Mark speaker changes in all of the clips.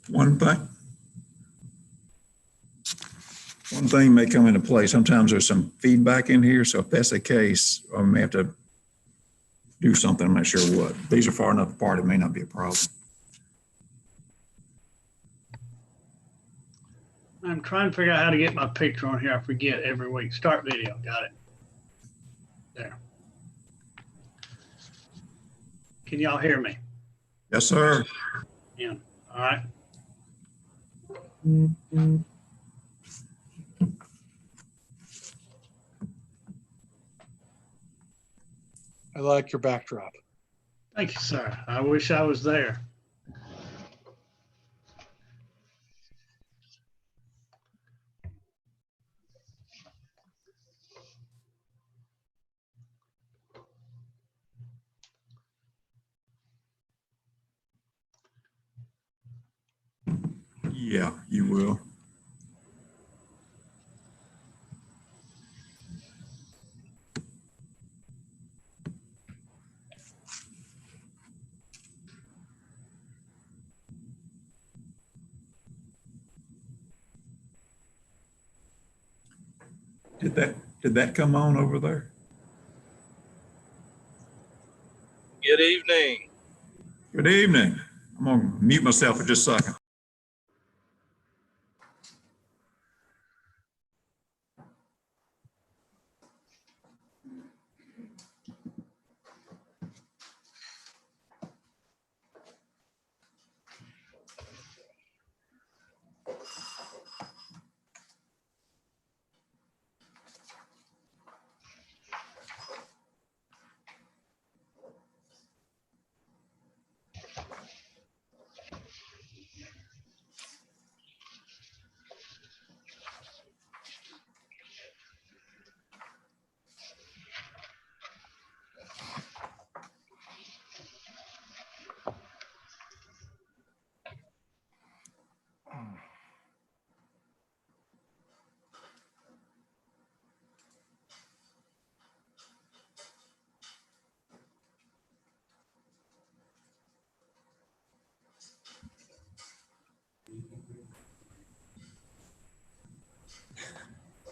Speaker 1: One thing may come into play. Sometimes there's some feedback in here. So if that's the case, I may have to do something. I'm not sure what. These are far enough apart. It may not be a problem.
Speaker 2: I'm trying to figure out how to get my picture on here. I forget every week. Start video. Got it. There. Can y'all hear me?
Speaker 1: Yes, sir.
Speaker 2: Yeah. All right.
Speaker 3: I like your backdrop.
Speaker 2: Thank you, sir. I wish I was there.
Speaker 1: Yeah, you will. Did that come on over there?
Speaker 4: Good evening.
Speaker 1: Good evening. I'm gonna mute myself for just a second.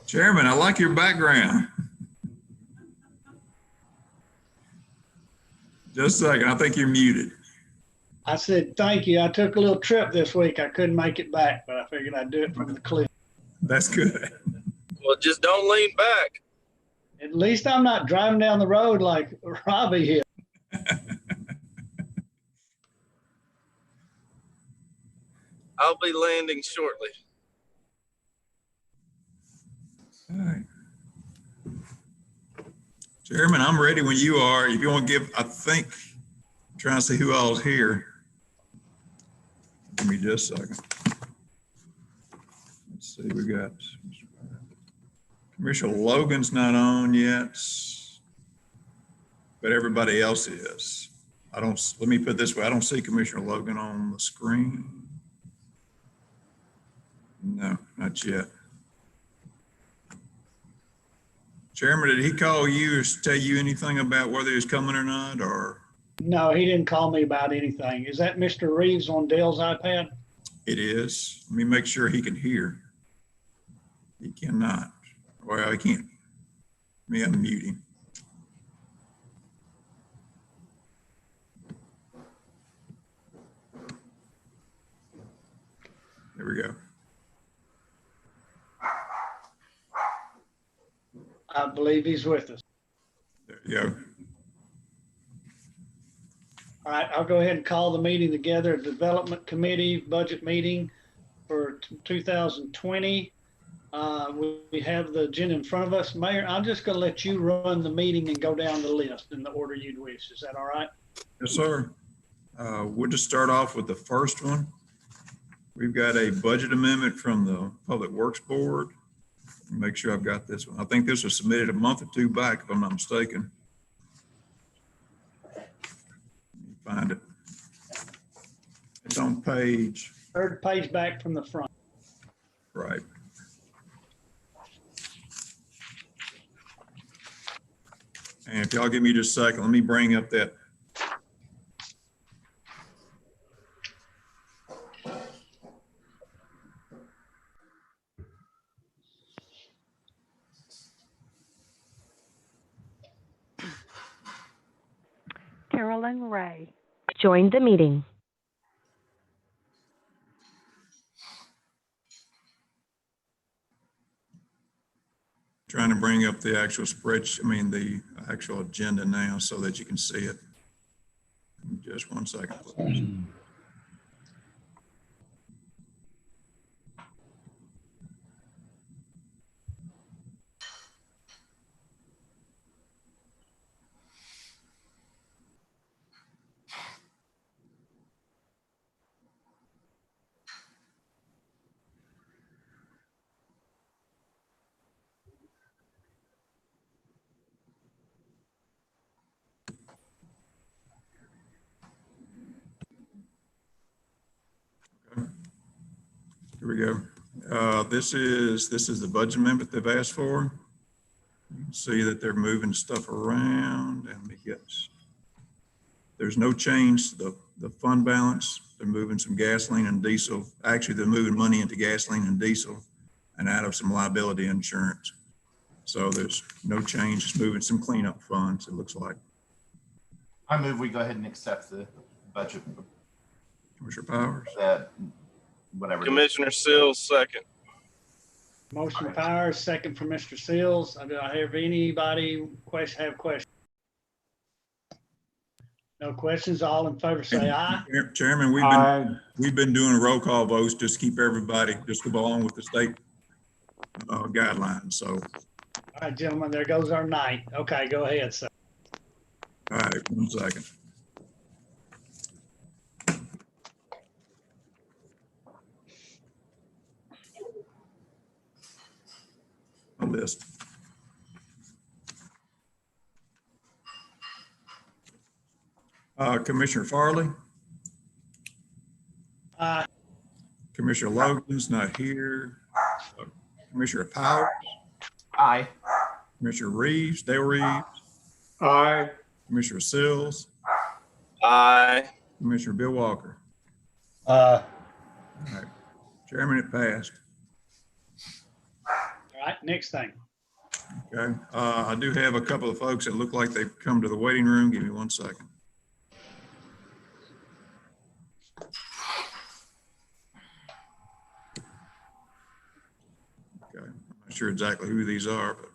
Speaker 1: Chairman, I like your background. Just a second, I think you're muted.
Speaker 2: I said, thank you. I took a little trip this week. I couldn't make it back, but I figured I'd do it from the cliff.
Speaker 1: That's good.
Speaker 4: Well, just don't lean back.
Speaker 2: At least I'm not driving down the road like Robbie here.
Speaker 4: I'll be landing shortly.
Speaker 1: All right. Chairman, I'm ready when you are. If you want to give, I think, I'm trying to see who all's here. Give me just a second. Let's see, we got Commissioner Logan's not on yet, but everybody else is. Let me put it this way, I don't see Commissioner Logan on the screen. No, not yet. Chairman, did he call you or tell you anything about whether he's coming or not, or?
Speaker 2: No, he didn't call me about anything. Is that Mr. Reeves on Dale's iPad?
Speaker 1: It is. Let me make sure he can hear. He cannot. Well, he can't. Let me unmute him. There we go.
Speaker 2: I believe he's with us.
Speaker 1: There you go.
Speaker 2: All right, I'll go ahead and call the meeting together, Development Committee Budget Meeting for 2020. We have the agenda in front of us. Mayor, I'm just going to let you run the meeting and go down the list in the order you'd wish. Is that all right?
Speaker 1: Yes, sir. We'll just start off with the first one. We've got a budget amendment from the Public Works Board. Make sure I've got this one. I think this was submitted a month or two back, if I'm not mistaken. Let me find it. It's on page.
Speaker 2: Third page back from the front.
Speaker 1: Right. And if y'all give me just a second, let me bring up that.
Speaker 5: Carolyn Ray joined the meeting.
Speaker 1: Trying to bring up the actual spreadsheet, the actual agenda now so that you can see it. Just 1 second, please. Here we go. This is the budget amendment they've asked for. You can see that they're moving stuff around and there's no change to the fund balance. They're moving some gasoline and diesel. Actually, they're moving money into gasoline and diesel and out of some liability insurance. So there's no change. It's moving some cleanup funds, it looks like.
Speaker 6: I move we go ahead and accept the budget,
Speaker 1: Commissioner Powers?
Speaker 6: whatever. it is.
Speaker 4: Commissioner Seals, second.
Speaker 2: Motion Powers, second from Mr. Seals. Do I have anybody have questions? No questions. All in favor say aye.
Speaker 1: Chairman, we've been doing roll call votes, just keep everybody, just to go along with the state guidelines. So,
Speaker 2: All right, gentlemen, there goes our night. Okay, go ahead, sir.
Speaker 1: all right, 1 second. A list. Commissioner Farley,
Speaker 2: Aye.
Speaker 1: Commissioner Logan's not here. Commissioner Powers,
Speaker 6: Aye.
Speaker 1: Commissioner Reeves, Dale Reeves,
Speaker 3: Aye.
Speaker 1: Commissioner Sills,
Speaker 4: Aye.
Speaker 1: Commissioner Bill Walker.
Speaker 3: Aye.
Speaker 1: All right, Chairman, it passed.
Speaker 2: All right, next thing.
Speaker 1: Okay, I do have a couple of folks that look like they've come to the waiting room. Give me 1 second. Okay, I'm not sure exactly who these are, but.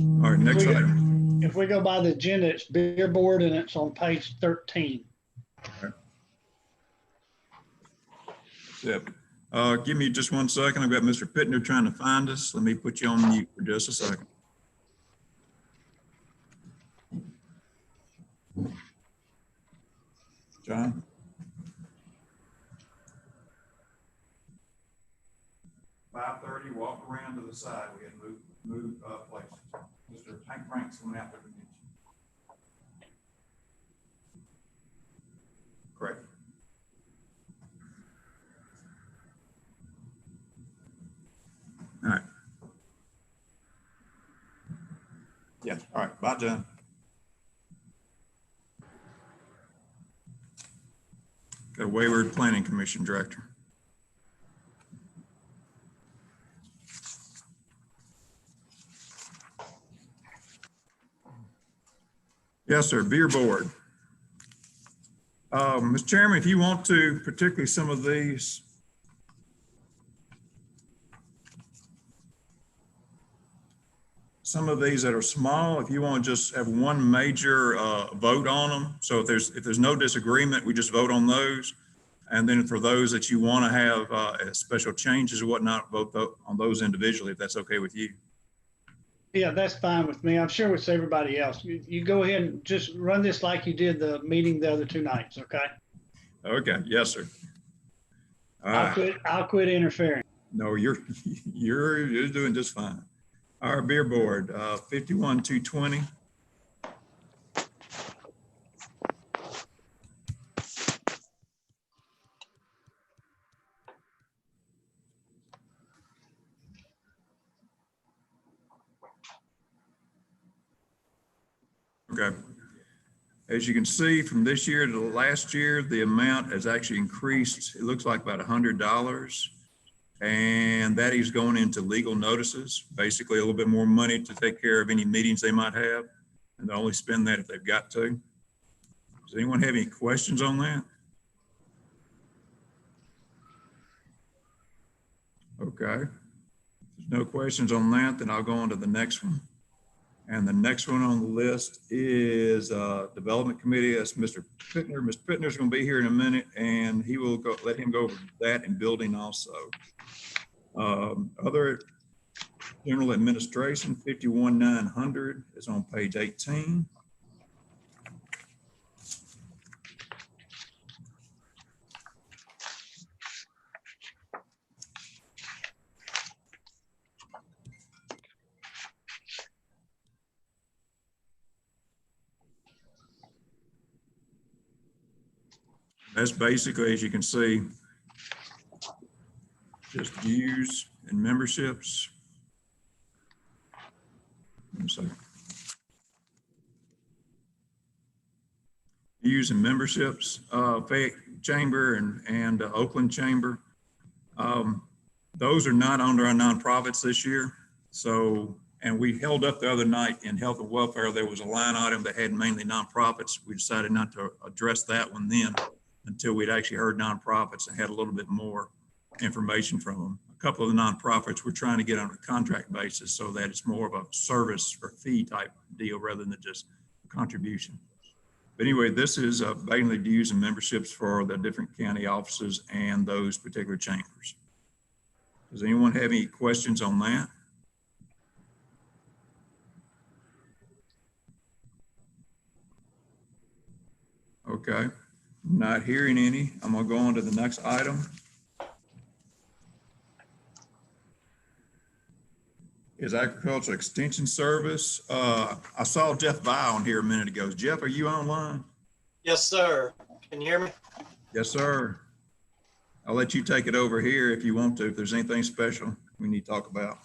Speaker 1: All right, next item.
Speaker 2: If we go by the agenda, it's beer board and it's on page 13.
Speaker 1: Yep. Give me just 1 second. I've got Mr. Pittner trying to find us. Let me put you on mute for just a second. John? $5:30, walk around to the side. We had to move places. Mr. Hank Frank's coming out there to meet you. Correct. All right. Yeah, all right, bye, John. Got a Wayward Planning Commission Director. Yes, sir, Beer Board. Mr. Chairman, if you want to, particularly some of these, that are small, if you want to just have one major vote on them. So if there's no disagreement, we just vote on those. And then for those that you want to have special changes or whatnot, vote on those individually, if that's okay with you.
Speaker 2: Yeah, that's fine with me. I'm sure it's everybody else. You go ahead and just run this like you did the meeting the other 2 nights, okay?
Speaker 1: Okay, yes, sir.
Speaker 2: I'll quit interfering.
Speaker 1: No, you're doing just fine. Our Beer Board, 51-220. Okay. As you can see from this year to last year, the amount has actually increased. It looks like about $100. And that is going into legal notices, basically a little bit more money to take care of any meetings they might have. And they only spend that if they've got to. Does anyone have any questions on that? Okay. If there's no questions on that, then I'll go on to the next one. And the next one on the list is Development Committee. That's Mr. Pittner. Mr. Pittner's going to be here in a minute, and he will go. Let him go over that and building also. Other general administration, 51,900 is on page 18. That's basically, as you can see, just dues and memberships. Let me see. Dues and memberships, Fayette Chamber and Oakland Chamber. Those are not under our nonprofits this year. So, and we held up the other night in health and welfare, there was a line item that had mainly nonprofits. We decided not to address that one then until we'd actually heard nonprofits and had a little bit more information from them. A couple of the nonprofits we're trying to get on a contract basis so that it's more of a service or fee type deal rather than just a contribution. But anyway, this is mainly dues and memberships for the different county offices and those particular chambers. Does anyone have any questions on that? Okay, not hearing any. I'm gonna go on to the next item. Is Agricultural Extension Service. I saw Jeff Vile on here a minute ago. Jeff, are you online?
Speaker 7: Yes, sir. Can you hear me?
Speaker 1: Yes, sir. I'll let you take it over here if you want to, if there's anything special we need to talk about.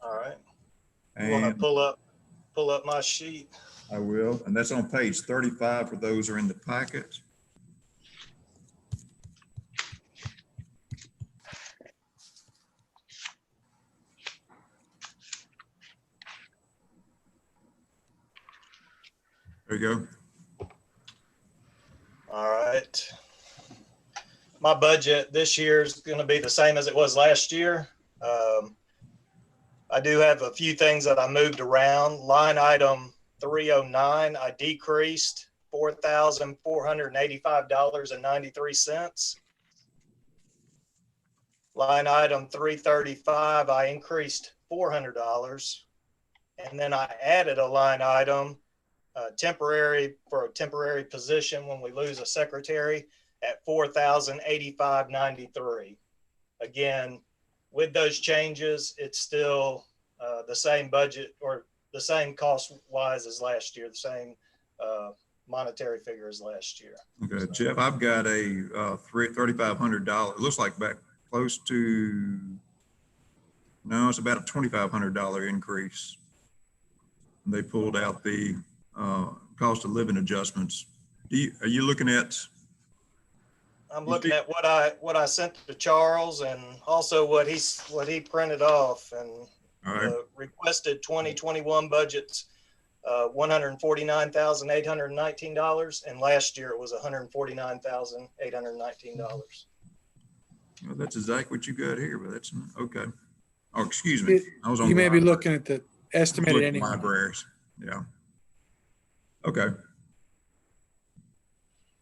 Speaker 7: All right. I want to
Speaker 1: And
Speaker 7: pull up my sheet.
Speaker 1: I will, and that's on page 35 for those who are in the packet. There you go.
Speaker 7: All right. My budget this year is going to be the same as it was last year. I do have a few things that I moved around. Line item 309, I decreased $4,485.93. Line item 335, I increased $400. And then I added a line item temporary for a temporary position when we lose a secretary at $4,085.93. Again, with those changes, it's still the same budget or the same cost wise as last year, the same monetary figure as last year.
Speaker 1: Okay,
Speaker 7: So,
Speaker 1: Jeff, I've got a $3,500. It looks like back close to, no, it's about a $2,500 increase. They pulled out the cost of living adjustments. Are you looking at?
Speaker 7: I'm looking at what I sent to Charles and also what he printed off, and
Speaker 1: All right.
Speaker 7: the requested 2021 budget's $149,819, and last year it was $149,819.
Speaker 1: Well, that's exactly what you got here, but that's not, okay. Oh, excuse me. I was on
Speaker 3: You may be
Speaker 1: library.
Speaker 3: looking at the estimated
Speaker 1: Looking at
Speaker 3: anyway.
Speaker 1: libraries. Yeah. Okay.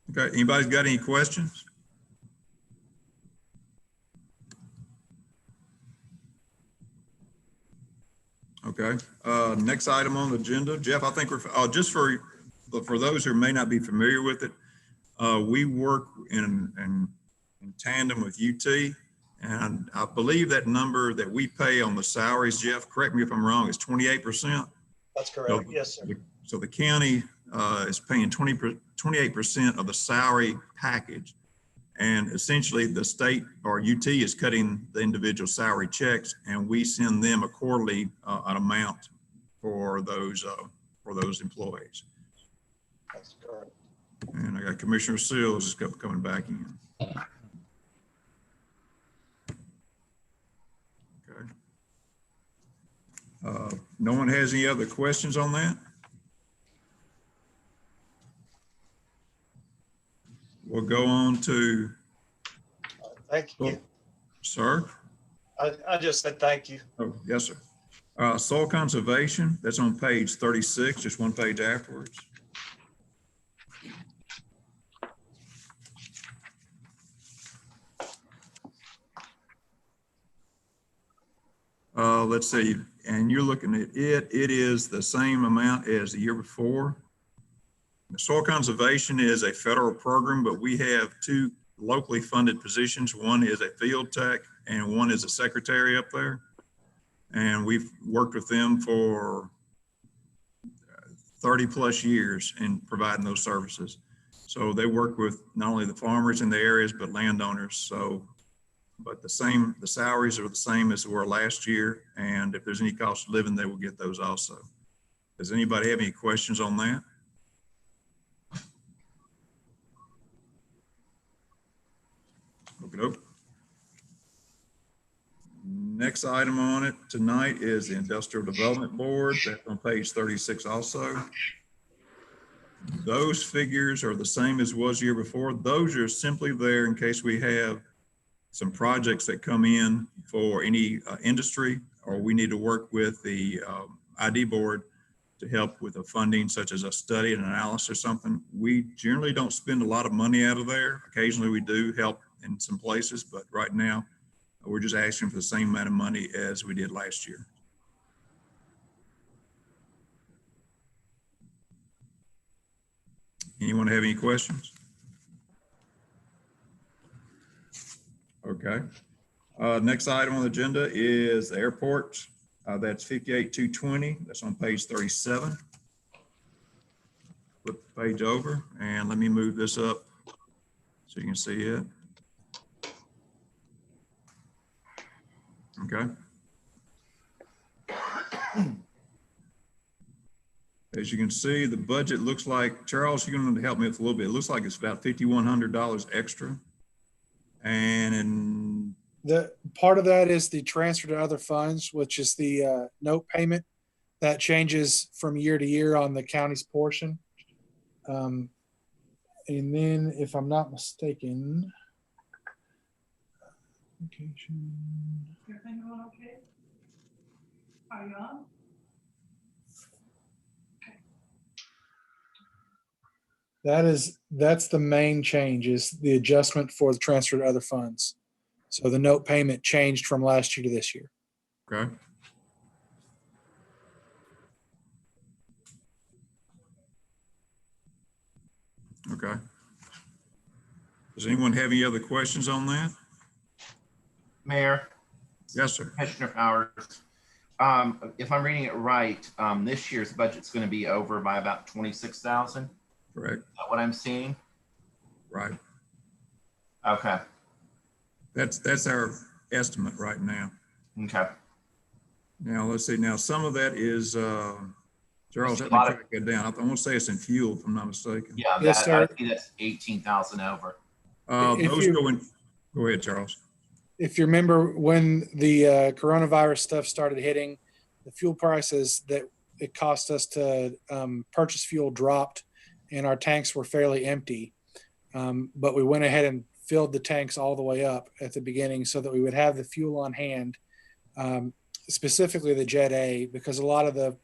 Speaker 1: Okay. Anybody's got any questions? Okay. Next item on the agenda, Jeff, I think we're, just for those who may not be familiar with it, we work in tandem with UT, and I believe that number that we pay on the salaries, Jeff, correct me if I'm wrong, is 28%.
Speaker 7: That's correct. Yes, sir.
Speaker 1: So the county is paying 28% of the salary package. And essentially the state or UT is cutting the individual salary checks, and we send them a quarterly an amount for those employees.
Speaker 7: That's correct.
Speaker 1: And I got Commissioner Seals is coming back in. No one has any other questions on that? We'll go on to,
Speaker 7: Thank you.
Speaker 1: sir.
Speaker 7: I just said thank you.
Speaker 1: Oh, yes, sir. Soil conservation, that's on page 36, just one page afterwards. Let's see, and you're looking at it is the same amount as the year before. The soil conservation is a federal program, but we have two locally funded positions. One is a field tech and one is a secretary up there. And we've worked with them for 30 plus years in providing those services. So they work with not only the farmers in the areas, but landowners. So, but the salaries are the same as they were last year. And if there's any cost of living, they will get those also. Does anybody have any questions on that? Okay. Next item on it tonight is the Industrial Development Board. That's on page 36 also. Those figures are the same as was the year before. Those are simply there in case we have some projects that come in for any industry, or we need to work with the ID board to help with the funding, such as a study and analysis or something. We generally don't spend a lot of money out of there. Occasionally we do help in some places, but right now we're just asking for the same amount of money as we did last year. Anyone have any questions? Okay. Next item on the agenda is the airport. That's 58,220. That's on page 37. Flip the page over and let me move this up so you can see it. Okay. As you can see, the budget looks like, Charles, you're going to help me with a little bit. It looks like it's about $5,100 extra. And
Speaker 3: The part of that is the transfer to other funds, which is the note payment that changes from year to year on the county's portion. And then, if I'm not mistaken,
Speaker 8: Everything going okay? Are you on?
Speaker 3: that's the main change, is the adjustment for the transfer to other funds. So the note payment changed from last year to this year.
Speaker 1: okay. Okay. Does anyone have any other questions on that?
Speaker 6: Mayor,
Speaker 1: Yes, sir.
Speaker 6: Commissioner Powers, if I'm reading it right, this year's budget's going to be over by about 26,000.
Speaker 1: Correct.
Speaker 6: Is that what I'm seeing?
Speaker 1: Right.
Speaker 6: Okay.
Speaker 1: That's our estimate right now.
Speaker 6: Okay.
Speaker 1: Now, let's see. Now, some of that is, Charles,
Speaker 6: There's
Speaker 1: let
Speaker 6: a
Speaker 1: me
Speaker 6: lot of-
Speaker 1: track that down. I want to say it's in fuel, if I'm not mistaken.
Speaker 6: Yeah,
Speaker 3: Yes,
Speaker 6: that, I
Speaker 3: sir.
Speaker 6: see that's 18,000 over.
Speaker 3: If
Speaker 1: Those
Speaker 3: you-
Speaker 1: go in, go ahead, Charles.
Speaker 3: If you remember when the coronavirus stuff started hitting, the fuel prices that it cost us to purchase fuel dropped, and our tanks were fairly empty. But we went ahead and filled the tanks all the way up at the beginning so that we would have the fuel on hand, specifically the Jet A, because a lot of the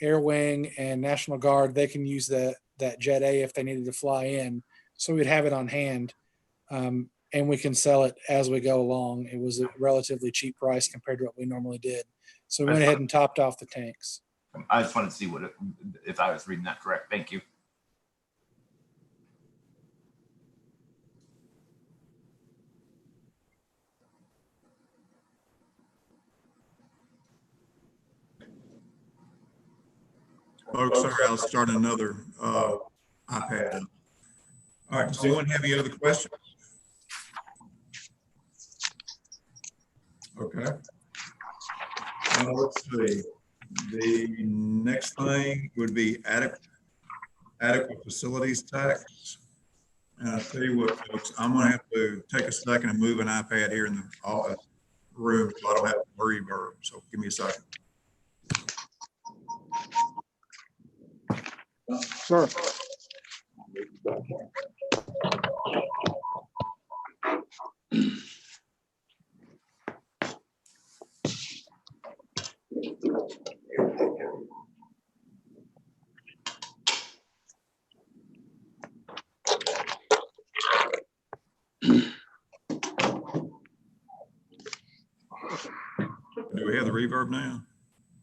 Speaker 3: Air Wing and National Guard, they can use that Jet A if they needed to fly in. So we'd have it on hand, and we can sell it as we go along. It was a relatively cheap price compared to what we normally did. So we went ahead and topped off the tanks.
Speaker 6: I just wanted to see if I was reading that correct. Thank you.
Speaker 1: Folks, sorry, I'll start another iPad. All right, does anyone have any other questions? Okay. Let's see. The next thing would be adequate facilities tax. And I'll tell you what, folks, I'm gonna have to take a second and move an iPad here in the office room so I don't have to worry about it. So give me a second.
Speaker 9: Sir.
Speaker 1: Do we have the reverb now?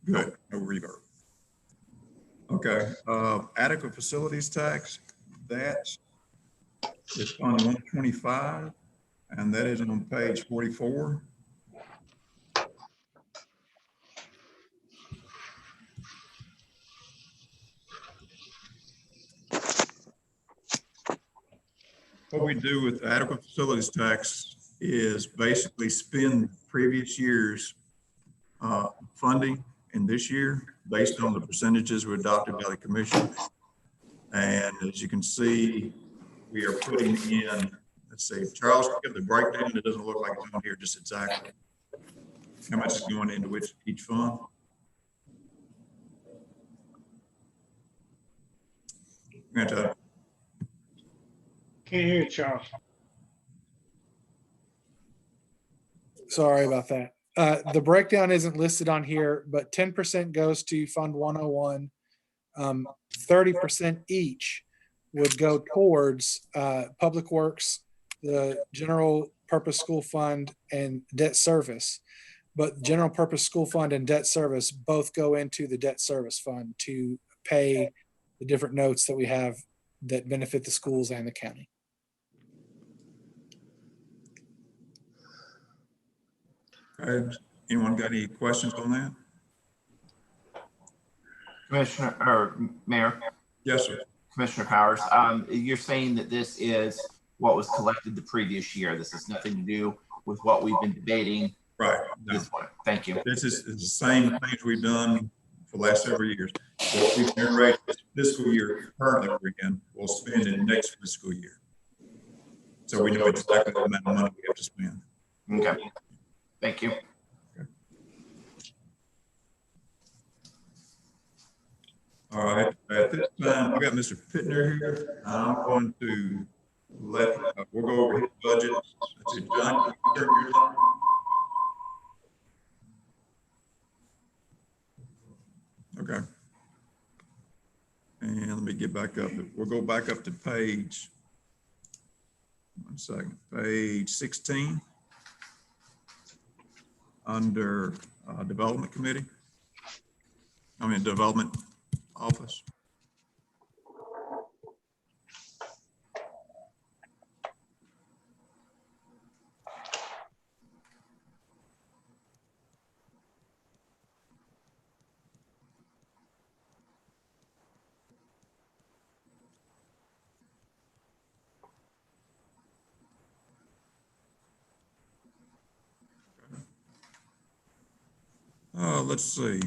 Speaker 1: Good, no reverb. Okay, adequate facilities tax, that is Fund 125, and that is on page 44. What we do with adequate facilities tax is basically spend previous year's funding in this year based on the percentages were adopted by the commission. And as you can see, we are putting in, let's see, Charles, give the breakdown. It doesn't look like it's on here just exactly how much is going into which each fund. Gotcha.
Speaker 2: Can't hear you, Charles.
Speaker 3: Sorry about that. The breakdown isn't listed on here, but 10% goes to Fund 101. 30% each would go towards Public Works, the General Purpose School Fund, and debt service. But General Purpose School Fund and debt service both go into the debt service fund to pay the different notes that we have that benefit the schools and the county.
Speaker 1: Anyone got any questions on that?
Speaker 6: Commissioner or Mayor,
Speaker 1: Yes, sir.
Speaker 6: Commissioner Powers, you're saying that this is what was collected the previous year. This has nothing to do with what we've been debating.
Speaker 1: Right. No.
Speaker 6: This one. Thank you.
Speaker 1: This is the same things we've done for the last several years. What we generate this fiscal year currently we're in, we'll spend in next fiscal year. So we know exactly the amount of money we have to spend.
Speaker 6: Okay. Thank you.
Speaker 1: All right, at this time, I got Mr. Pittner here. I'm going to let, we'll go over his budget. Let's see, John, can you turn yours on? Okay. And let me get back up. We'll go back up to page, one second, page 16 under Development Committee. I mean, Development Office. Let's see.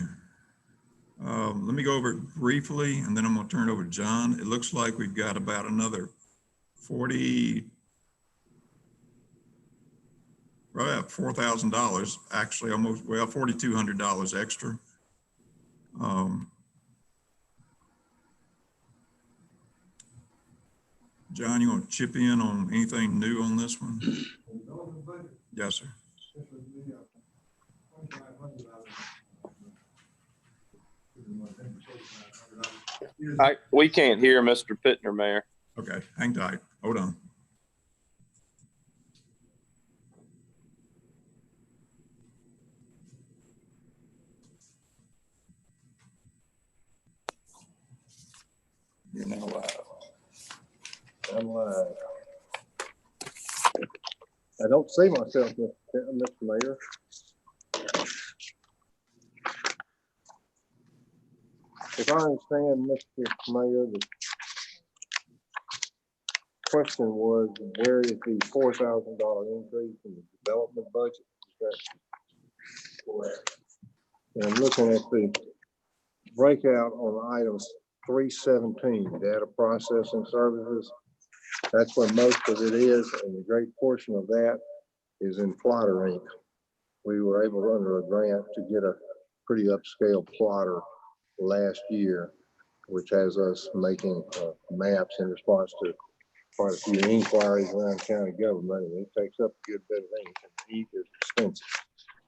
Speaker 1: Let me go over it briefly, and then I'm going to turn it over to John. It looks like we've got about another 40, right at $4,000, actually almost, well, $4,200 extra. John, you want to chip in on anything new on this one? Yes, sir.
Speaker 4: We can't hear Mr. Pittner, Mayor.
Speaker 1: Okay, hang tight. Hold on. You're now live.
Speaker 9: I'm live. I don't see myself, Mr. Mayor. If I understand, Mr. Mayor, the question was, where is the $4,000 increase in the development budget? Is that correct? And I'm looking at the breakout on item 317, data processing services. That's where most of it is, and a great portion of that is in plotter ink. We were able, under a grant, to get a pretty upscale plotter last year, which has us making maps in response to quite a few inquiries around county government, and it takes up a good bit of ink, and ink is expensive.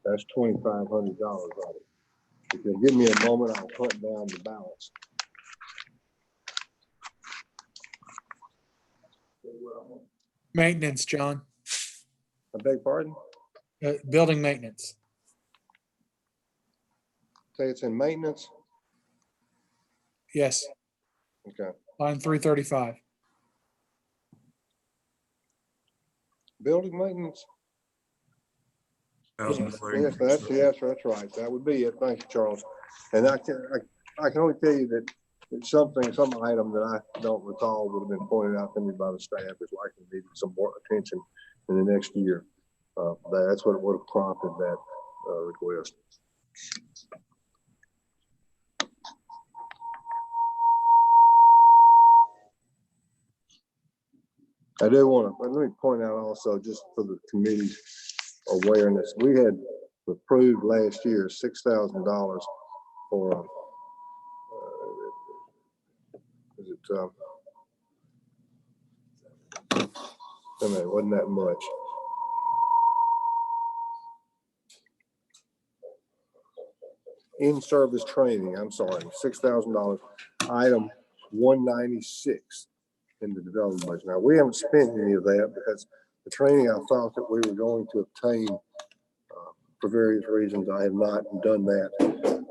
Speaker 9: That's $2,500 of it. If you'll give me a moment, I'll hunt down the balance.
Speaker 3: Maintenance, John,
Speaker 9: I beg pardon?
Speaker 3: building maintenance.
Speaker 9: Say it's in maintenance?
Speaker 3: Yes,
Speaker 9: Okay.
Speaker 3: line 335.
Speaker 9: Building maintenance?
Speaker 1: $1,000
Speaker 9: Yes, that's right. That would be it. Thank you, Charles. And I can only tell you that it's some item that I don't recall would have been pointed out to me by the staff is likely needed some more attention in the next year. That's what would have prompted that request. I do want to, let me point out also, just for the committee's awareness, we had approved last year $6,000 for, it wasn't that much. In-service training, I'm sorry, $6,000, item 196 in the development budget. Now, we haven't spent any of that because the training I thought that we were going to obtain for various reasons, I have not done that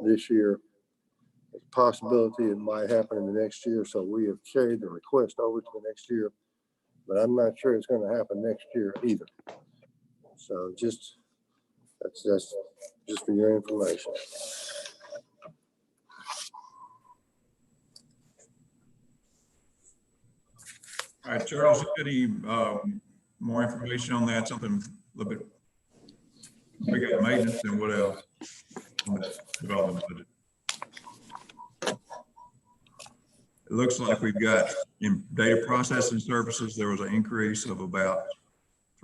Speaker 9: this year. It's a possibility it might happen in the next year, so we have carried the request over to the next year, but I'm not sure it's going to happen next year either. So that's just for your information.
Speaker 1: All right, Charles, any more information on that? Something a little bit. We got maintenance and what else? On the development budget. It looks like we've got in data processing services, there was an increase of about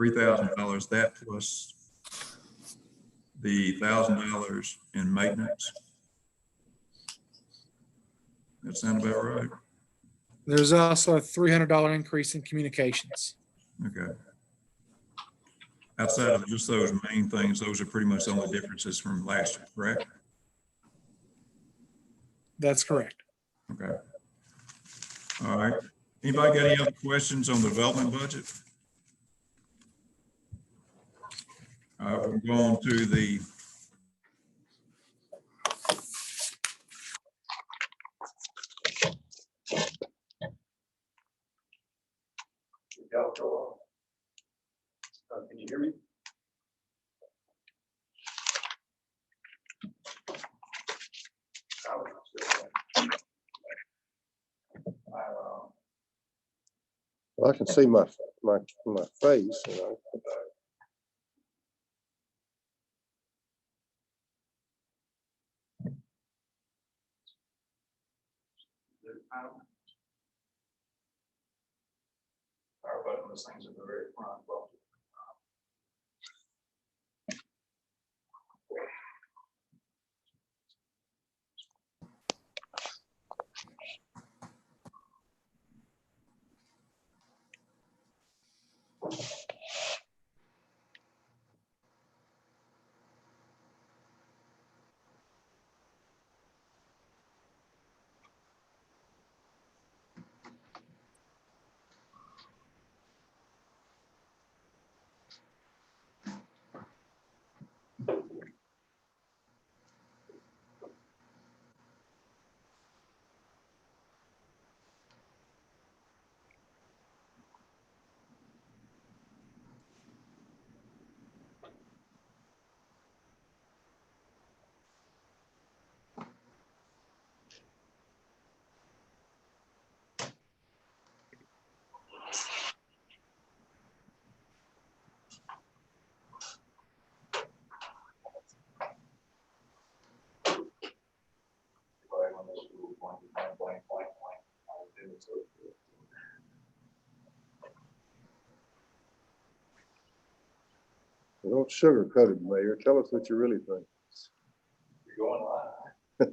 Speaker 1: $3,000. That plus the $1,000 in maintenance. That sound about right?
Speaker 3: There's also a $300 increase in communications.
Speaker 1: Okay. Outside of just those main things, those are pretty much the only differences from last year, correct?
Speaker 3: That's correct.
Speaker 1: Okay. All right. Anybody got any other questions on the development budget? All right, we'll go on to the
Speaker 10: can you hear me?
Speaker 9: Well, I can see my face. You know.
Speaker 10: Power button, those things at the very front. Well,
Speaker 9: Don't sugarcoat it, Mayor. Tell us what you really think.
Speaker 10: you're going live.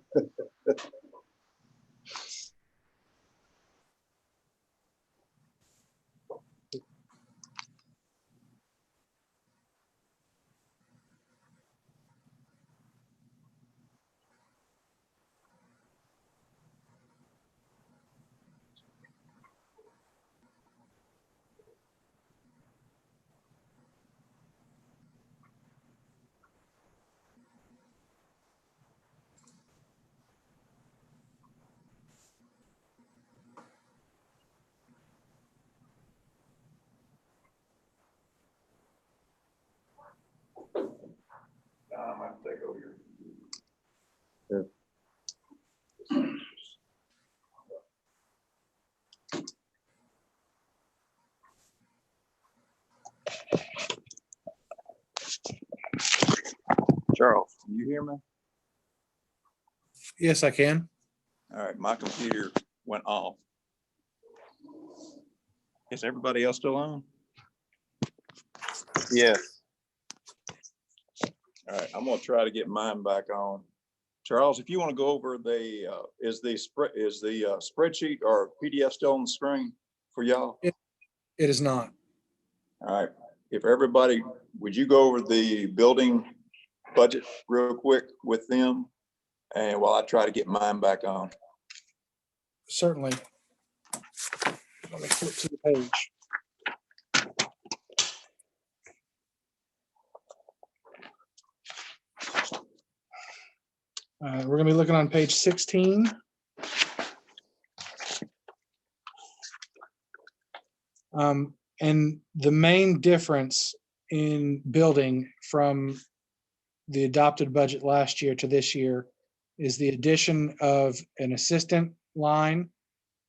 Speaker 10: I might take over your.
Speaker 1: Charles, can you hear me?
Speaker 3: Yes, I can.
Speaker 1: All right, my computer went off. Is everybody else still on?
Speaker 4: Yes.
Speaker 1: All right, I'm gonna try to get mine back on. Charles, if you want to go over is the spreadsheet or PDF still on the screen for y'all?
Speaker 3: It is not.
Speaker 1: All right, if everybody, would you go over the building budget real quick with them? And while I try to get mine back on.
Speaker 3: Certainly. Let me flip to the page. We're gonna be looking on page 16. And the main difference in building from the adopted budget last year to this year is the addition of an assistant line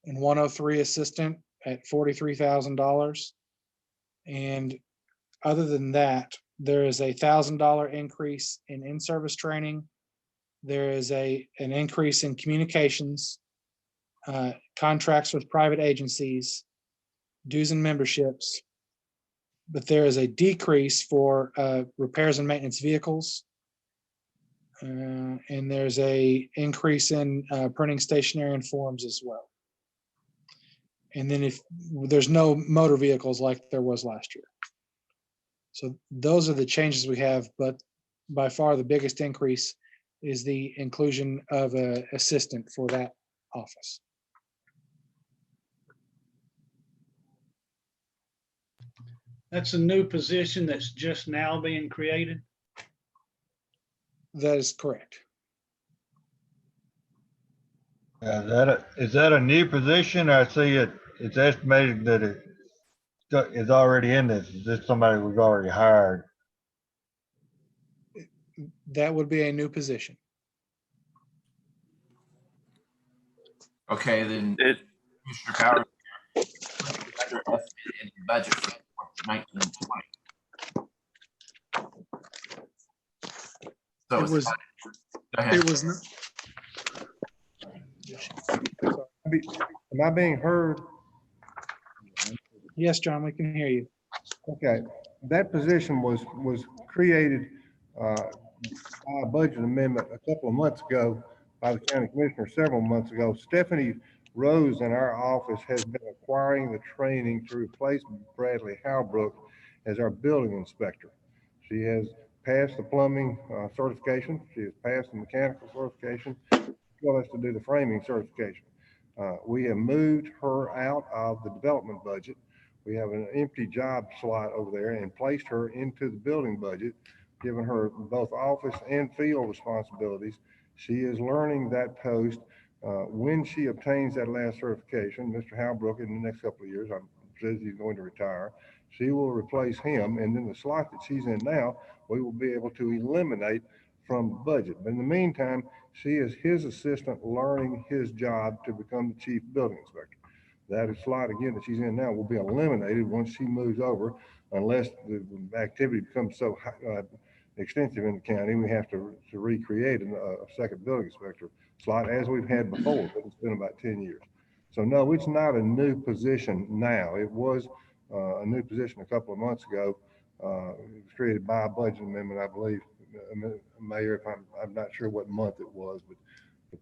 Speaker 3: and 103 assistant at $43,000. And other than that, there is $1,000 increase in in-service training. There is an increase in communications, contracts with private agencies, dues and memberships. But there is a decrease for repairs and maintenance vehicles. And there's a increase in printing stationery and forms as well. And then if there's no motor vehicles like there was last year. So those are the changes we have, but by far the biggest increase is the inclusion of an assistant for that office.
Speaker 2: That's a new position that's just now being created.
Speaker 3: That is correct.
Speaker 11: Is that a new position? I see it's estimated that it is already in this. Is this somebody was already hired?
Speaker 3: That would be a new position.
Speaker 6: Okay, then
Speaker 4: It,
Speaker 6: Commissioner Powers, underestimated in the budget for 1920. So
Speaker 3: It was,
Speaker 6: go ahead.
Speaker 3: it was not.
Speaker 9: Am I being heard?
Speaker 3: Yes, John, we can hear you.
Speaker 9: Okay, that position was created by a budget amendment a couple of months ago by the county commissioner several months ago. Stephanie Rose in our office has been acquiring the training to replace Bradley Halbrook as our building inspector. She has passed the plumbing certification. She has passed the mechanical certification, as well as to do the framing certification. We have moved her out of the development budget. We have an empty job slot over there and placed her into the building budget, giving her both office and field responsibilities. She is learning that post. When she obtains that last certification, Mr. Halbrook, in the next couple of years, says he's going to retire, she will replace him. And then the slot that she's in now, we will be able to eliminate from the budget. But in the meantime, she is his assistant learning his job to become the chief building inspector. That slot again that she's in now will be eliminated once she moves over, unless the activity becomes so extensive in the county, we have to recreate a second building inspector slot as we've had before, but it's been about 10 years. So no, it's not a new position now. It was a new position a couple of months ago. It was created by a budget amendment, I believe, Mayor, if I'm not sure what month it was, but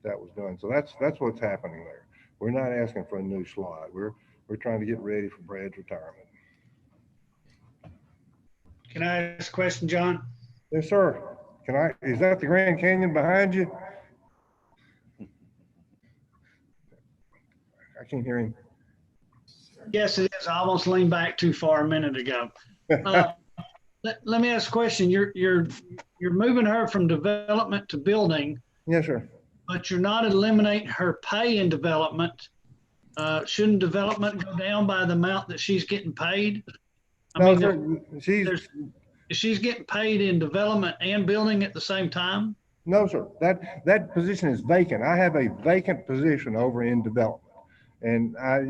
Speaker 9: that was done. So that's what's happening there. We're not asking for a new slot. We're trying to get ready for Brad's retirement.
Speaker 2: Can I ask a question, John?
Speaker 9: Yes, sir. Is that the Grand Canyon behind you? I can't hear him.
Speaker 2: Yes, it is. I almost leaned back too far a minute ago. Let me ask a question. You're moving her from development to building.
Speaker 9: Yes, sir.
Speaker 2: But you're not eliminating her pay in development. Shouldn't development go down by the amount that she's getting paid? I
Speaker 9: No,
Speaker 2: mean,
Speaker 9: sir,
Speaker 2: she's getting paid in development and building at the same time?
Speaker 9: No, sir. That position is vacant. I have a vacant position over in development. And I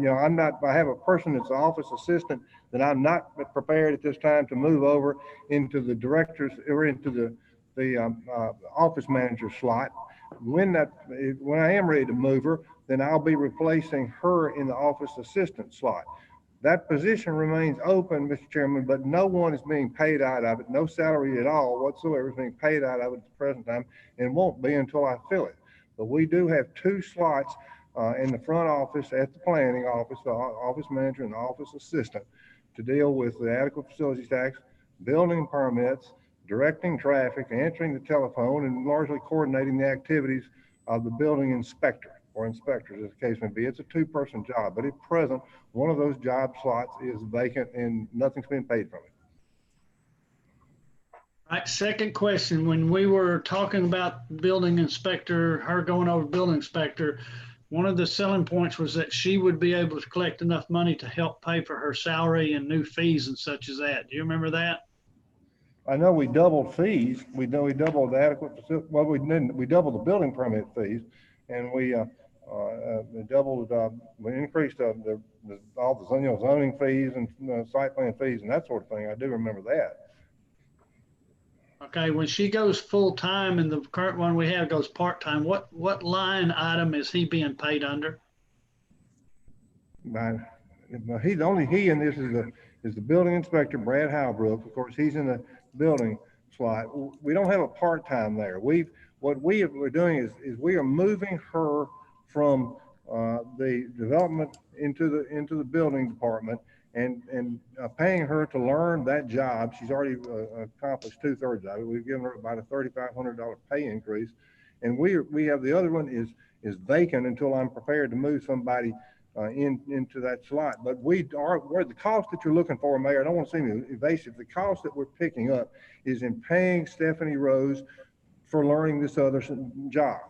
Speaker 9: have a person that's an office assistant that I'm not prepared at this time to move over into the director's or into the office manager slot. When I am ready to move her, then I'll be replacing her in the office assistant slot. That position remains open, Mr. Chairman, but no one is being paid out of it. No salary at all whatsoever is being paid out of it at the present time, and won't be until I fill it. But we do have 2 slots in the front office at the planning office, the office manager and the office assistant, to deal with the adequate facilities tax, building permits, directing traffic, answering the telephone, and largely coordinating the activities of the building inspector or inspectors, as the case may be. It's a 2-person job, but at present, one of those job slots is vacant and nothing's being paid from it.
Speaker 2: All right, second question, when we were talking about building inspector, her going over building inspector, one of the selling points was that she would be able to collect enough money to help pay for her salary and new fees and such as that. Do you remember that?
Speaker 9: I know we doubled fees. We doubled the adequate, well, we didn't, we doubled the building permit fees, and we doubled, we increased all the zoning fees and site plan fees and that sort of thing. I do remember that.
Speaker 2: Okay, when she goes full-time and the current one we have goes part-time, what line item is he being paid under?
Speaker 9: He in this is the building inspector, Brad Halbrook. Of course, he's in the building slot. We don't have a part-time there. What we're doing is we are moving her from the development into the building department and paying her to learn that job. She's already accomplished 2/3 of it. We've given her about a $3,500 pay increase, and we have the other one is vacant until I'm prepared to move somebody into that slot. But where the cost that you're looking for, Mayor, I don't want to seem evasive. The cost that we're picking up is in paying Stephanie Rose for learning this other job.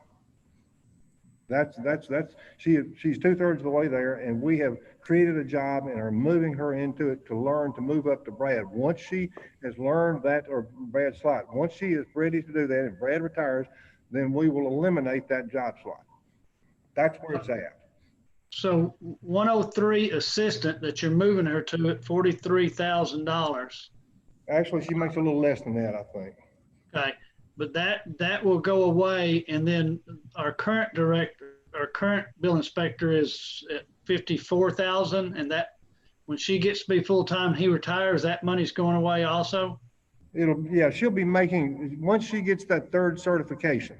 Speaker 9: She's 2/3 of the way there, and we have created a job and are moving her into it to move up to Brad. Once she has learned that, or Brad's slot, once she is ready to do that and Brad retires, then we will eliminate that job slot. That's where it's at.
Speaker 2: So 103 assistant that you're moving her to at $43,000.
Speaker 9: Actually, she makes a little less than that, I think.
Speaker 2: Okay, but that will go away, and then our current bill inspector is at 54,000, and that when she gets to be full-time, he retires, that money's going away also?
Speaker 9: She'll be making, once she gets that 3rd certification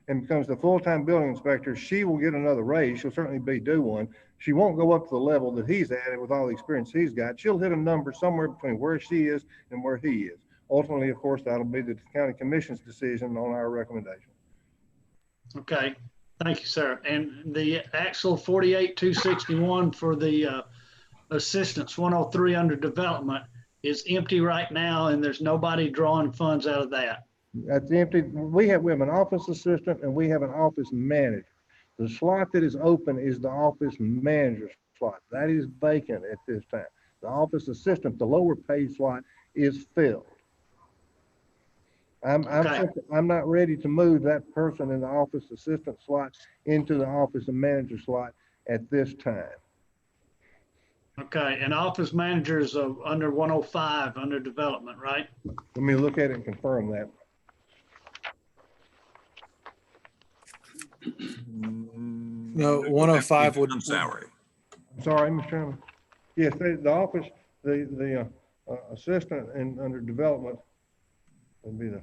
Speaker 9: and becomes the full-time building inspector, she will get another raise. She'll certainly be due one. She won't go up to the level that he's at with all the experience he's got. She'll hit a number somewhere between where she is and where he is. Ultimately, of course, that'll be the county commission's decision on our recommendation.
Speaker 2: Okay, thank you, sir. And the actual 48,261 for the assistants, 103 under development, is empty right now, and there's nobody drawing funds out of that.
Speaker 9: That's empty. We have an office assistant and we have an office manager. The slot that is open is the office manager slot. That is vacant at this time. The office assistant, the lower paid slot, is filled. I'm not ready to move that person in the office assistant slot into the office manager slot at this time.
Speaker 2: Okay, and office manager is under 105 under development, right?
Speaker 9: Let me look at it and confirm that.
Speaker 3: No, 105 would.
Speaker 1: Salary.
Speaker 9: I'm sorry, Mr. Chairman. Yes, the office, the assistant and under development would be the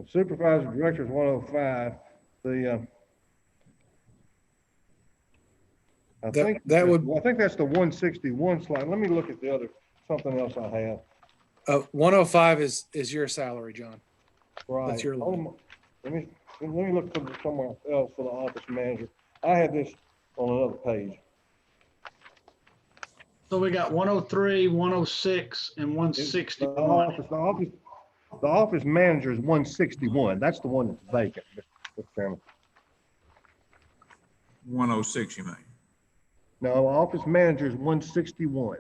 Speaker 9: supervisor director is 105. I think that's the 161 slide. Let me look at the other, something else I have.
Speaker 3: 105 is your salary, John.
Speaker 9: Right.
Speaker 3: That's your line.
Speaker 9: Let me look for somewhere else for the office manager. I have this on another page.
Speaker 2: So we got 103, 106, and 161.
Speaker 9: The office manager is 161. That's the one that's vacant, Mr. Chairman.
Speaker 1: 106, you mean?
Speaker 9: No, office manager is 161.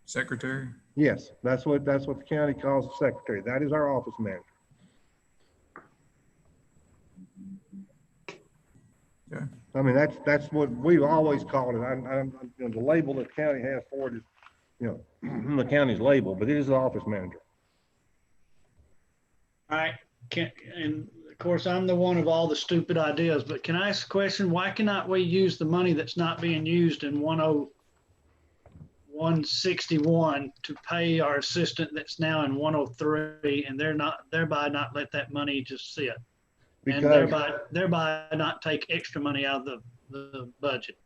Speaker 1: Secretary?
Speaker 9: Yes, that's what the county calls the secretary. That is our office manager.
Speaker 1: Okay.
Speaker 9: I mean, that's what we've always called it. You know, the label that the county has for it is, you know, the county's label, but it is the office manager.
Speaker 2: All right, and of course, I'm the one of all the stupid ideas, but can I ask a question? Why cannot we use the money that's not being used in 161 to pay our assistant that's now in 103, and thereby not let that money just sit? And
Speaker 9: Because,
Speaker 2: thereby not take extra money out of the budget.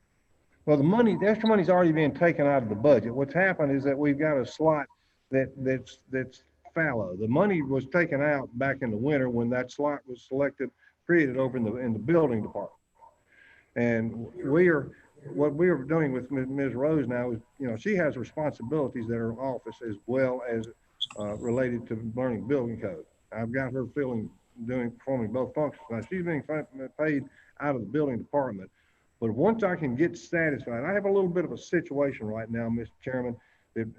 Speaker 9: well, the extra money's already been taken out of the budget. What's happened is that we've got a slot that's fallow. The money was taken out back in the winter when that slot was created over in the building department. And what we are doing with Ms. Rose now is, you know, she has responsibilities that are office as well as related to learning building code. I've got her performing both functions. Now she's being paid out of the building department. But once I can get satisfied, I have a little bit of a situation right now, Mr. Chairman, and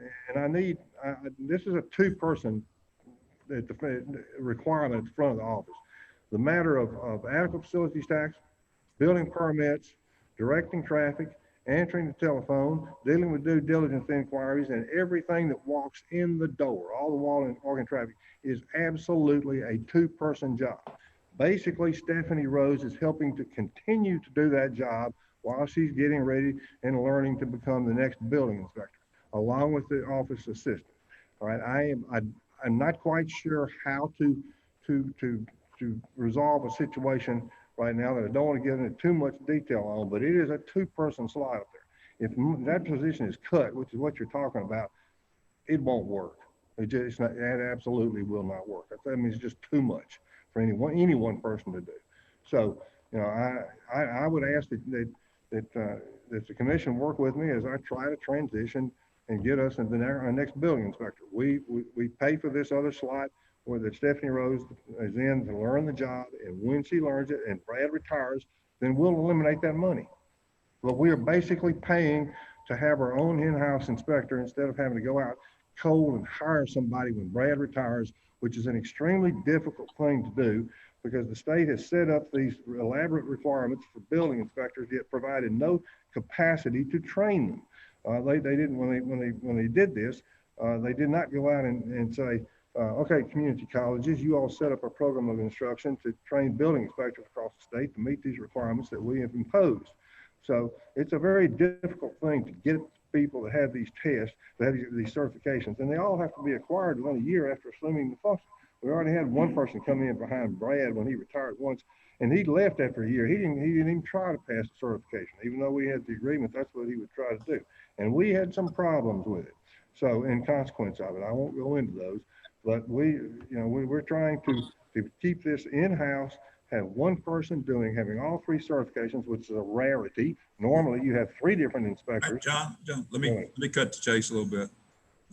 Speaker 9: this is a two-person requirement at the front of the office. The matter of adequate facilities tax, building permits, directing traffic, answering the telephone, dealing with due diligence inquiries, and everything that walks in the door, all the walking traffic, is absolutely a two-person job. Basically, Stephanie Rose is helping to continue to do that job while she's getting ready and learning to become the next building inspector, along with the office assistant. All right, I'm not quite sure how to resolve a situation right now that I don't want to get into too much detail on, but it is a two-person slot up there. If that position is cut, which is what you're talking about, it won't work. It absolutely will not work. That means it's just too much for any one person to do. So, you know, I would ask that the commission work with me as I try to transition and get us into our next building inspector. We pay for this other slot where that Stephanie Rose is in to learn the job, and when she learns it and Brad retires, then we'll eliminate that money. But we are basically paying to have our own in-house inspector instead of having to go out cold and hire somebody when Brad retires, which is an extremely difficult thing to do because the state has set up these elaborate requirements for building inspectors, yet provided no capacity to train them. They didn't, when they did this, they did not go out and say, okay, community colleges, you all set up a program of instruction to train building inspectors across the state to meet these requirements that we have imposed. So it's a very difficult thing to get people that have these tests, that have these certifications, and they all have to be acquired within a year after assuming the function. We already had one person come in behind Brad when he retired once, and he left after a year. He didn't even try to pass the certification, even though we had the agreement that's what he would try to do. And we had some problems with it. So in consequence of it, I won't go into those, but we're trying to keep this in-house, have one person having all three certifications, which is a rarity. Normally you have three different inspectors.
Speaker 1: John, let me cut to chase a little bit.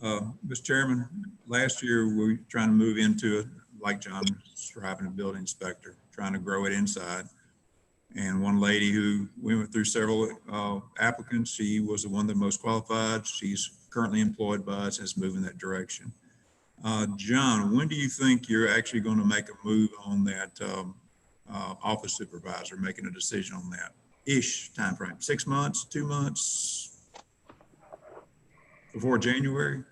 Speaker 1: Mr. Chairman, last year we were trying to move into it, like John describing, a building inspector, trying to grow it inside. And one lady who we went through several applicants, she was the one that most qualified. She's currently employed by us and is moving that direction. John, when do you think you're actually going to make a move on that office supervisor, making a decision on that ish timeframe? 6 months, 2 months, before January?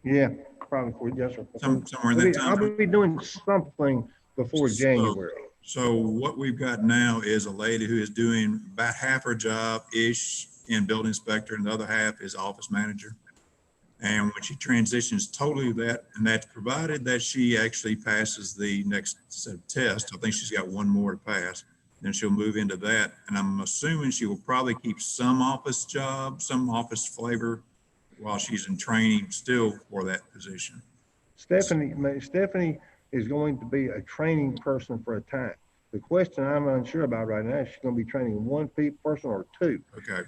Speaker 9: Yeah, probably, yes, sir.
Speaker 1: Somewhere in that time.
Speaker 9: I'll be doing something before January.
Speaker 1: So what we've got now is a lady who is doing about half her job ish in building inspector, and the other half is office manager. And when she transitions totally that, and that's provided that she actually passes the next set of tests, I think she's got one more to pass, then she'll move into that. And I'm assuming she will probably keep some office job, some office flavor while she's in training still for that position.
Speaker 9: Stephanie is going to be a training person for a time. The question I'm unsure about right now is she's going to be training one person or two.
Speaker 1: Okay.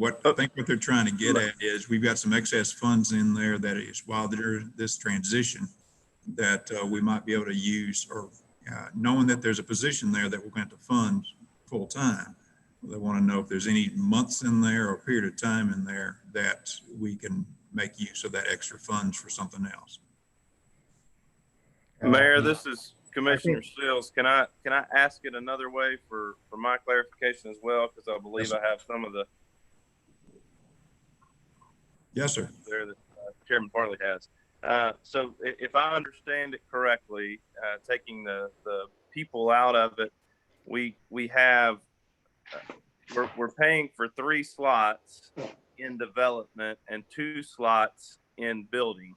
Speaker 1: I think what they're trying to get at is we've got some excess funds in there that is, while there's this transition, that we might be able to use, or knowing that there's a position there that we're going to fund full time. They want to know if there's any months in there or period of time in there that we can make use of that extra funds for something else.
Speaker 4: Mayor, this is Commissioner Sills. Can I ask it another way for my clarification as well? Because I believe
Speaker 1: Yes,
Speaker 4: I have some of the
Speaker 1: Yes, sir.
Speaker 4: there that Chairman Farley has. So if I understand it correctly, taking the people out of it, we have we're paying for 3 slots in development and 2 slots in building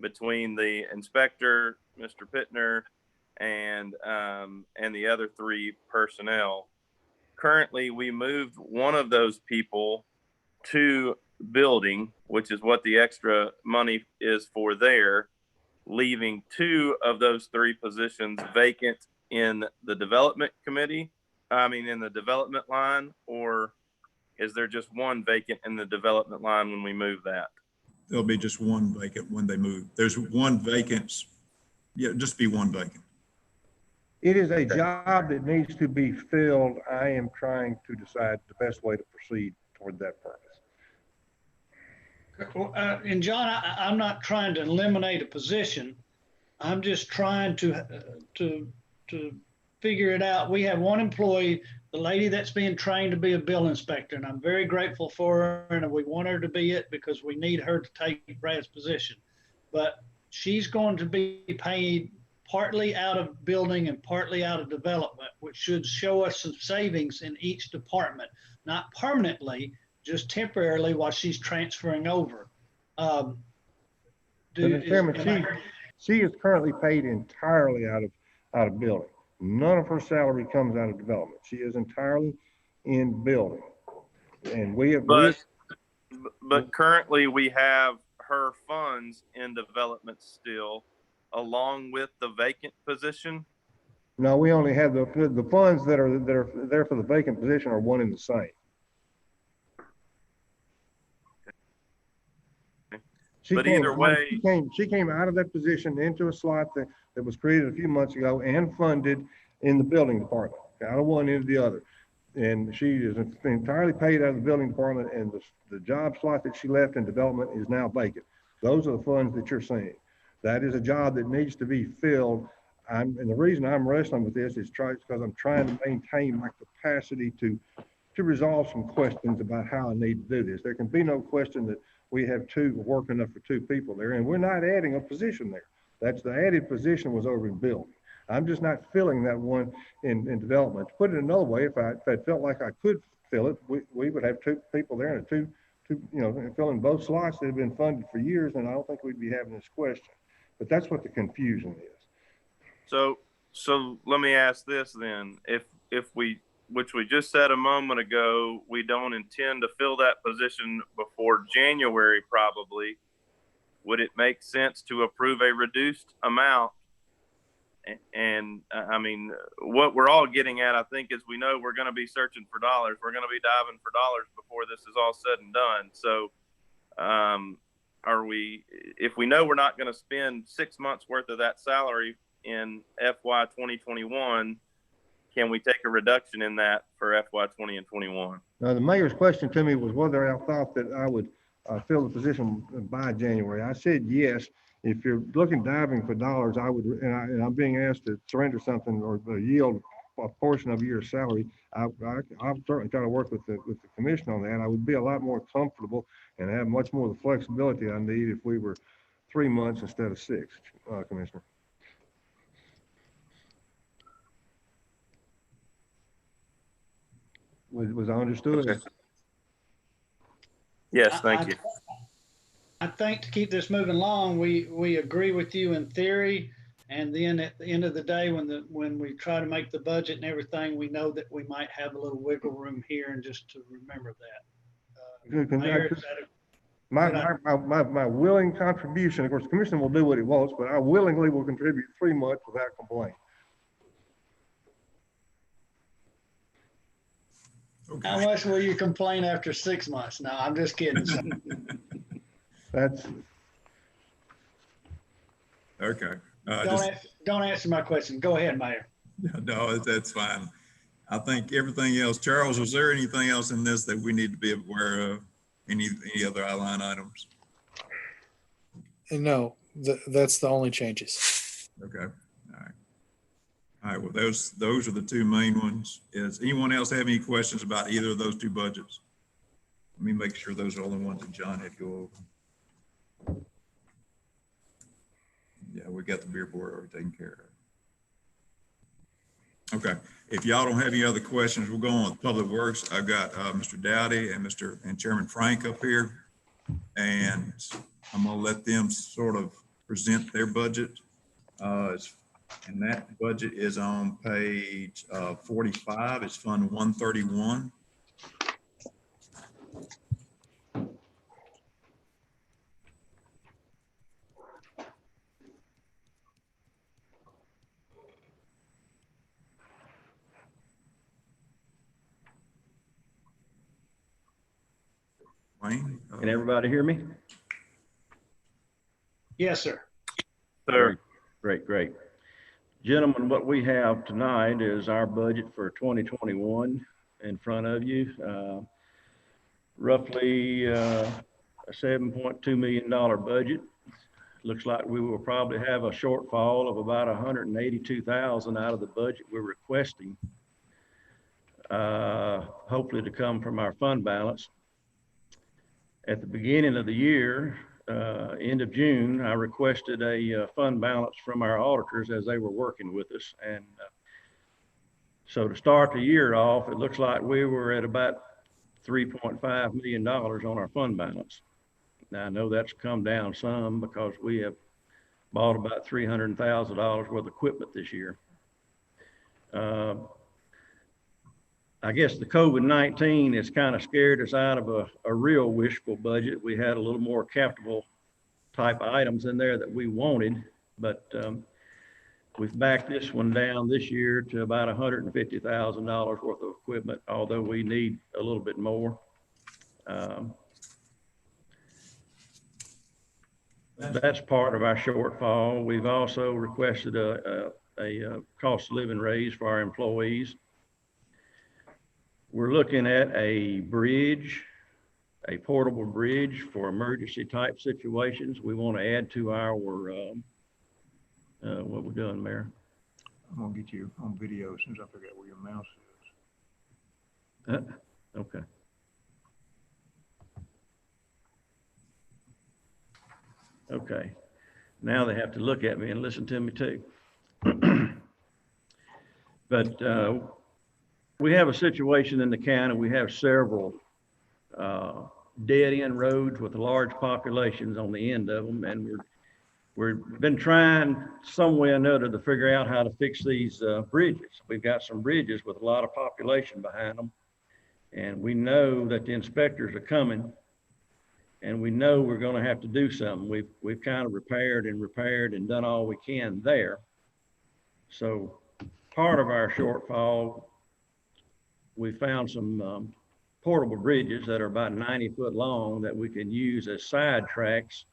Speaker 4: between the inspector, Mr. Pittner, and the other 3 personnel. Currently, we moved one of those people to building, which is what the extra money is for there, leaving 2 of those 3 positions vacant in the development committee. In the development line, or is there just 1 vacant in the development line when we move that?
Speaker 1: There'll be just 1 vacant when they move. There's 1 vacant. Yeah, just be 1 vacant.
Speaker 9: It is a job that needs to be filled. I am trying to decide the best way to proceed toward that purpose.
Speaker 2: And John, I'm not trying to eliminate a position. I'm just trying to figure it out. We have 1 employee, the lady that's being trained to be a bill inspector, and I'm very grateful for her, and we want her to be it because we need her to take Brad's position. But she's going to be paid partly out of building and partly out of development, which should show us some savings in each department, not permanently, just temporarily while she's transferring over.
Speaker 9: Chairman, she is currently paid entirely out of building. None of her salary comes out of development. She is entirely in building. And but
Speaker 4: currently we have her funds in development still, along with the vacant position.
Speaker 9: No, we only have the funds that are there for the vacant position are one and the same.
Speaker 4: But either way,
Speaker 9: she came out of that position into a slot that was created a few months ago and funded in the building department, out of one into the other. And she is entirely paid out of the building department, and the job slot that she left in development is now vacant. Those are the funds that you're seeing. That is a job that needs to be filled. And the reason I'm wrestling with this is because I'm trying to maintain my capacity to resolve some questions about how I need to do this. There can be no question that we have work enough for 2 people there, and we're not adding a position there. That's the added position was over in building. I'm just not filling that one in development. To put it another way, if I felt like I could fill it, we would have 2 people there and two, filling both slots that have been funded for years, and I don't think we'd be having this question. But that's what the confusion is.
Speaker 4: So let me ask this then: if we, which we just said a moment ago, we don't intend to fill that position before January, probably, would it make sense to approve a reduced amount? And what we're all getting at, I think, is we know we're going to be searching for dollars. We're going to be diving for dollars before this is all said and done. So, if we know we're not going to spend 6 months worth of that salary in FY 2021, can we take a reduction in that for FY 20 and 21?
Speaker 9: Now, the mayor's question to me was whether I thought that I would fill the position by January. I said yes. If you're diving for dollars, I would, and I'm being asked to surrender something or yield a portion of your salary. I'll certainly try to work with the commission on that. I would be a lot more comfortable and have much more of the flexibility I need if we were 3 months instead of 6, Commissioner. Was I understood?
Speaker 4: Okay. Yes, thank you.
Speaker 2: I think to keep this moving along, we agree with you in theory, and then at the end of the day, when we try to make the budget and everything, we know that we might have a little wiggle room here, and just to remember that. Mayor,
Speaker 9: My willing contribution, of course, the commission will do what it wants, but I willingly will contribute 3 months without complaint.
Speaker 1: Okay.
Speaker 2: How much will you complain after 6 months? No, I'm just kidding.
Speaker 9: That's
Speaker 1: Okay.
Speaker 2: Don't answer my question. Go ahead, Mayor.
Speaker 1: No, that's fine. I think everything else. Charles, was there anything else in this that we need to be aware of? Any other line items?
Speaker 3: No, that's the only changes.
Speaker 1: Okay, all right. All right, well, those are the two main ones. Does anyone else have any questions about either of those two budgets? Let me make sure those are the only ones that John had to go over. Yeah, we got the beer board already taken care of. Okay, if y'all don't have any other questions, we'll go on with Public Works. I've got Mr. Dowdy and Chairman Frank up here. And I'm gonna let them sort of present their budget. And that budget is on page 45. It's Fund 131. Wayne?
Speaker 12: Can everybody hear me?
Speaker 2: Yes, sir.
Speaker 4: Sir.
Speaker 12: Great. Gentlemen, what we have tonight is our budget for 2021 in front of you. Roughly a $7.2 million budget. Looks like we will probably have a shortfall of about $182,000 out of the budget we're requesting. Hopefully to come from our fund balance. At the beginning of the year, end of June, I requested a fund balance from our auditors as they were working with us. And so to start the year off, it looks like we were at about $3.5 million on our fund balance. Now I know that's come down some because we have bought about $300,000 worth of equipment this year. I guess the COVID-19 has kind of scared us out of a real wishful budget. We had a little more capital type items in there that we wanted, but we've backed this one down this year to about $150,000 worth of equipment, although we need a little bit more. That's part of our shortfall. We've also requested a cost of living raise for our employees. We're looking at a bridge, a portable bridge for emergency type situations. We want to add to our, what we're doing, Mayor.
Speaker 10: I'm gonna get you on video as soon as I figure out where your mouse is.
Speaker 12: Okay. Okay. Now they have to look at me and listen to me too. But we have a situation in the county. We have several dead end roads with large populations on the end of them, and we've been trying some way or another to figure out how to fix these bridges. We've got some bridges with a lot of population behind them, and we know that the inspectors are coming, and we know we're going to have to do something. We've kind of repaired and done all we can there. So part of our shortfall, we found some portable bridges that are about 90 foot long that we can use as side tracks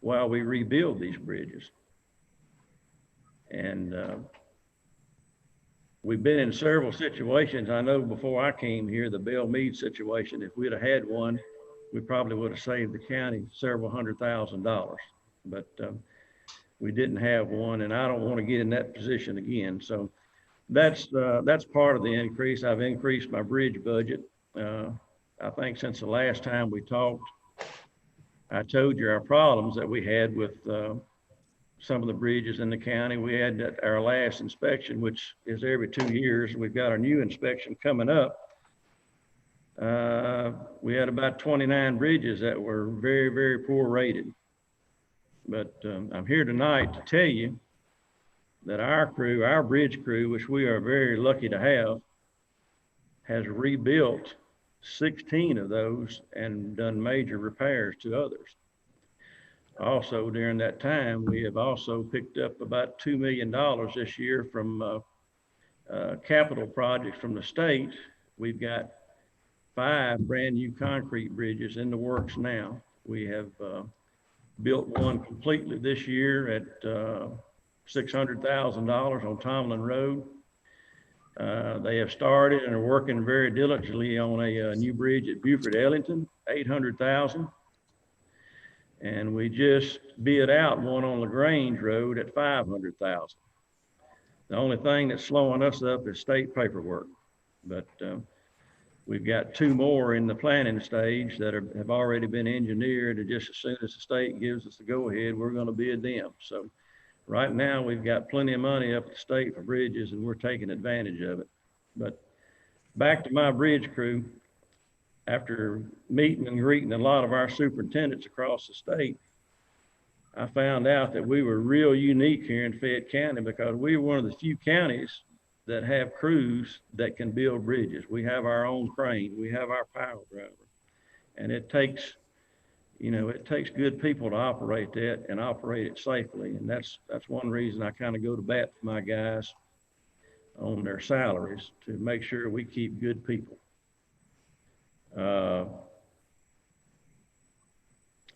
Speaker 12: while we rebuild these bridges. And we've been in several situations. I know before I came here, the Bell Mead situation, if we'd have had one, we probably would have saved the county several $100,000, but we didn't have one, and I don't want to get in that position again. So that's part of the increase. I've increased my bridge budget. I think since the last time we talked, I told you our problems that we had with some of the bridges in the county. We had at our last inspection, which is every 2 years. We've got our new inspection coming up. We had about 29 bridges that were very, very poor rated. But I'm here tonight to tell you that our crew, our bridge crew, which we are very lucky to have, has rebuilt 16 of those and done major repairs to others. Also, during that time, we have also picked up about $2 million this year from capital projects from the state. We've got 5 brand new concrete bridges in the works now. We have built one completely this year at $600,000 on Tomlin Road. They have started and are working very diligently on a new bridge at Buford Ellington, $800,000. And we just bid out one on LaGrange Road at 500,000. The only thing that's slowing us up is state paperwork. But we've got 2 more in the planning stage that have already been engineered, and just as soon as the state gives us the go-ahead, we're going to bid them. So right now, we've got plenty of money up at the state for bridges, and we're taking advantage of it. But back to my bridge crew, after meeting and greeting a lot of our superintendents across the state, I found out that we were real unique here in Fayette County because we were one of the few counties that have crews that can build bridges. We have our own crane, we have our power driver, and it takes, it takes good people to operate that and operate it safely. And that's one reason I kind of go to bat for my guys on their salaries, to make sure we keep good people.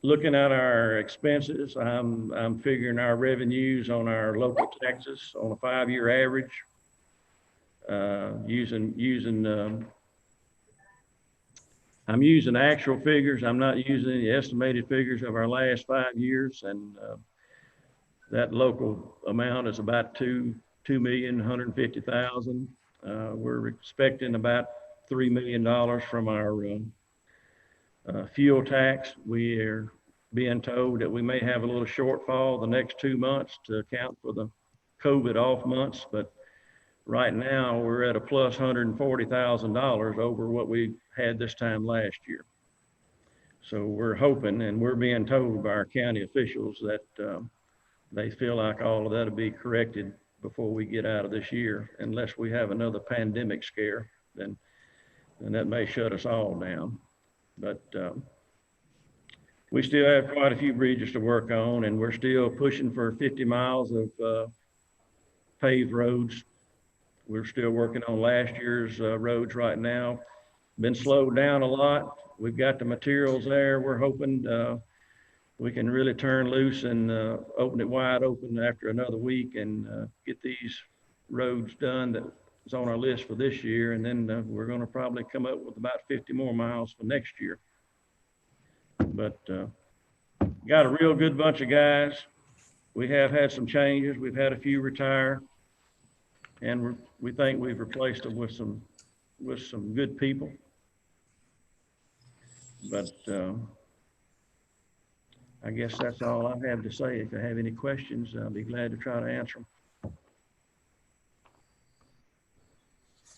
Speaker 12: Looking at our expenses, I'm figuring our revenues on our local taxes on a 5-year average, I'm using actual figures. I'm not using any estimated figures of our last 5 years, and that local amount is about $2,150,000. We're expecting about $3 million from our fuel tax. We are being told that we may have a little shortfall the next 2 months to account for the COVID off months, but right now we're at a plus $140,000 over what we had this time last year. So we're hoping, and we're being told by our county officials that they feel like all of that will be corrected before we get out of this year, unless we have another pandemic scare, then that may shut us all down. But we still have quite a few bridges to work on, and we're still pushing for 50 miles of paved roads. We're still working on last year's roads right now. Been slowed down a lot. We've got the materials there. We're hoping we can really turn loose and open it wide open after another week and get these roads done that is on our list for this year. And then we're going to probably come up with about 50 more miles for next year. But got a real good bunch of guys. We have had some changes. We've had a few retire, and we think we've replaced them with some good people. But I guess that's all I have to say. If you have any questions, I'll be glad to try to answer them.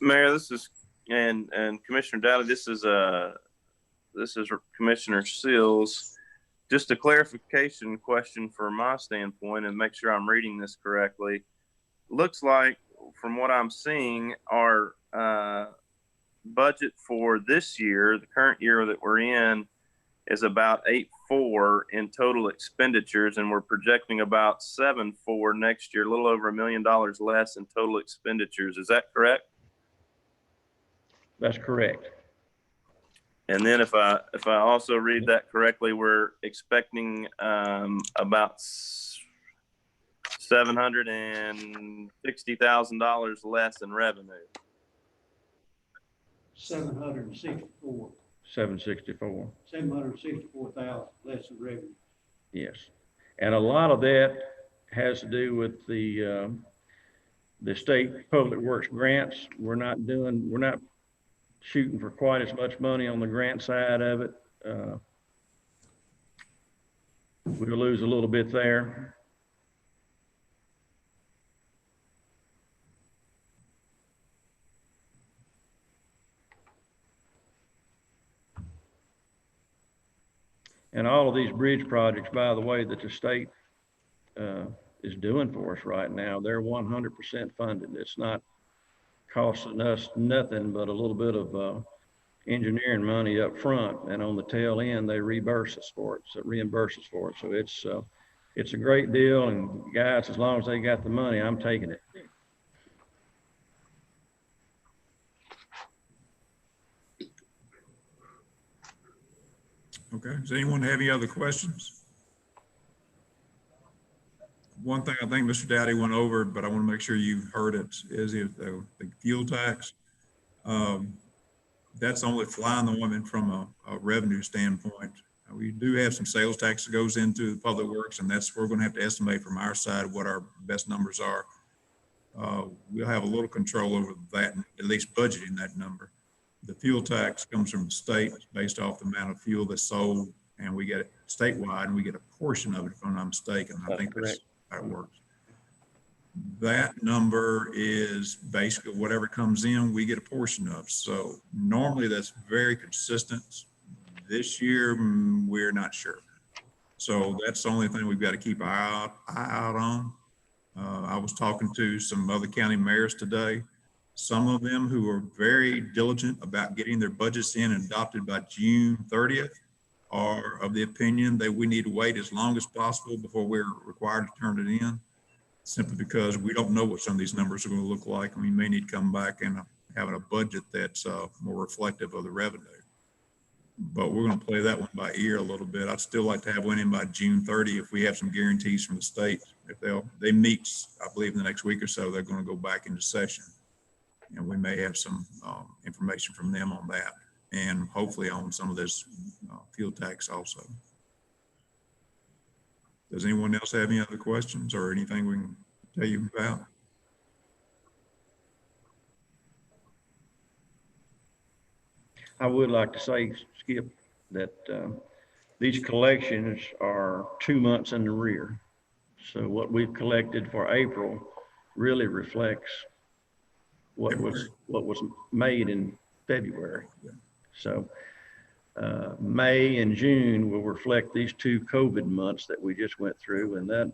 Speaker 4: Mayor, this is and Commissioner Dowdy, this is Commissioner Seals. Just a clarification question for my standpoint, and make sure I'm reading this correctly. Looks like, from what I'm seeing, our budget for this year, the current year that we're in, is about 8.4 in total expenditures, and we're projecting about 7.4 next year, a little over $1 million less in total expenditures. Is that correct?
Speaker 12: That's correct.
Speaker 4: And then if I also read that correctly, we're expecting about $760,000 less in revenue.
Speaker 12: 764. 764,000 less in revenue. Yes, and a lot of that has to do with the state public works grants. We're not shooting for quite as much money on the grant side of it. We'll lose a little bit there. And all of these bridge projects, by the way, that the state is doing for us right now, they're 100% funded. It's not costing us nothing but a little bit of engineering money up front, and on the tail end they reimburse us for it. So it's a great deal, and guys, as long as they got the money, I'm taking it.
Speaker 1: Okay, does anyone have any other questions? One thing I think Mr. Dowdy went over, but I want to make sure you've heard it, is the fuel tax. That's only flying the woman from a revenue standpoint. We do have some sales tax that goes into the public works, and that's, we're going to have to estimate from our side what our best numbers are. We'll have a little control over that, at least budgeting that number. The fuel tax comes from the state based off the amount of fuel that's sold, and we get it statewide, and we get a portion of it, if I'm not mistaken. I think that's how it works. That number is basically whatever comes in, we get a portion of. So normally that's very consistent. This year, we're not sure. So that's the only thing we've got to keep an eye out on. I was talking to some other county mayors today. Some of them who are very diligent about getting their budgets in and adopted by June 30th are of the opinion that we need to wait as long as possible before we're required to turn it in, simply because we don't know what some of these numbers are going to look like. And we may need to come back and having a budget that's more reflective of the revenue. But we're going to play that one by ear a little bit. I'd still like to have one in by June 30 if we have some guarantees from the state. If they meet, I believe in the next week or so, they're going to go back into session. And we may have some information from them on that, and hopefully on some of this fuel tax also. Does anyone else have any other questions or anything we can tell you about?
Speaker 12: I would like to say, Skip, that these collections are 2 months in the rear. So what we've collected for April really reflects what was made in February. So May and June will reflect these 2 COVID months that we just went through, and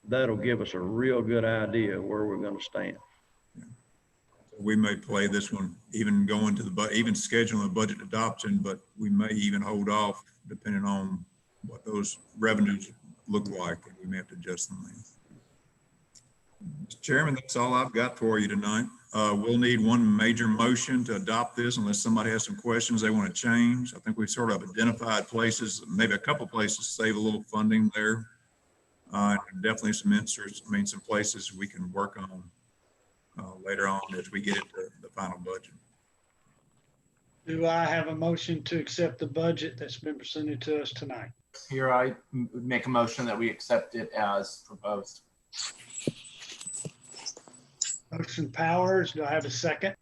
Speaker 12: that'll give us a real good idea where we're going to stand.
Speaker 1: We may play this one, even going to even scheduling a budget adoption, but we may even hold off depending on what those revenues look like, and we may have to adjust them. Mr. Chairman, that's all I've got for you tonight. We'll need one major motion to adopt this unless somebody has some questions they want to change. I think we've sort of identified places, maybe a couple places to save a little funding there. Definitely some inserts, some places we can work on later on as we get into the final budget.
Speaker 2: Do I have a motion to accept the budget that's been presented to us tonight?
Speaker 6: Here, I make a motion that we accept it as proposed.
Speaker 2: Motion Powers, do I have a second?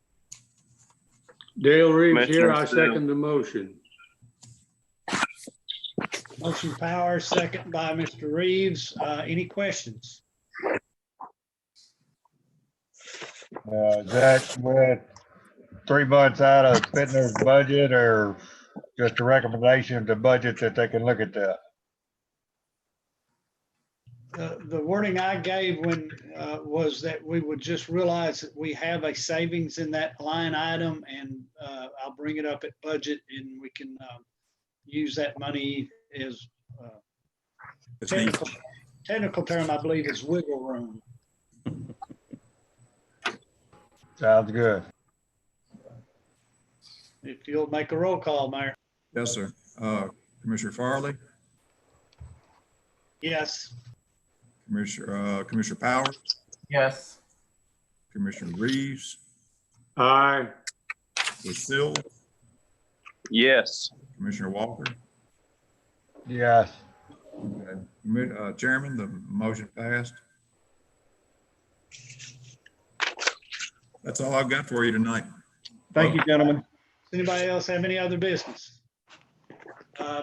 Speaker 13: Dale Reeves
Speaker 4: Commissioner
Speaker 13: here, I
Speaker 4: Steele.
Speaker 13: second the motion.
Speaker 2: Motion Powers, second by Mr. Reeves. Any questions?
Speaker 11: Is that with 3 months out of Fitner's budget, or just a recommendation to budget that they can look at that?
Speaker 2: The wording I gave was that we would just realize that we have a savings in that line item, and I'll bring it up at budget, and we can use that money as technical term, I believe, is wiggle room.
Speaker 11: Sounds good.
Speaker 2: If you'll make a roll call, Mayor.
Speaker 1: Yes, sir. Commissioner Farley,
Speaker 2: Yes.
Speaker 1: Commissioner Powers,
Speaker 6: Yes.
Speaker 1: Commissioner Reeves,
Speaker 13: Aye.
Speaker 1: Lucille,
Speaker 4: Yes.
Speaker 1: Commissioner Walker.
Speaker 11: Yes.
Speaker 1: Okay. Chairman, the motion passed. That's all I've got for you tonight.
Speaker 12: Thank you, gentlemen.
Speaker 2: Does anybody else have any other business?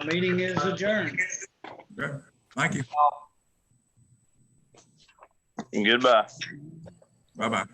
Speaker 2: Meeting is adjourned.
Speaker 1: Okay. Thank you.
Speaker 4: Goodbye.
Speaker 1: Bye-bye.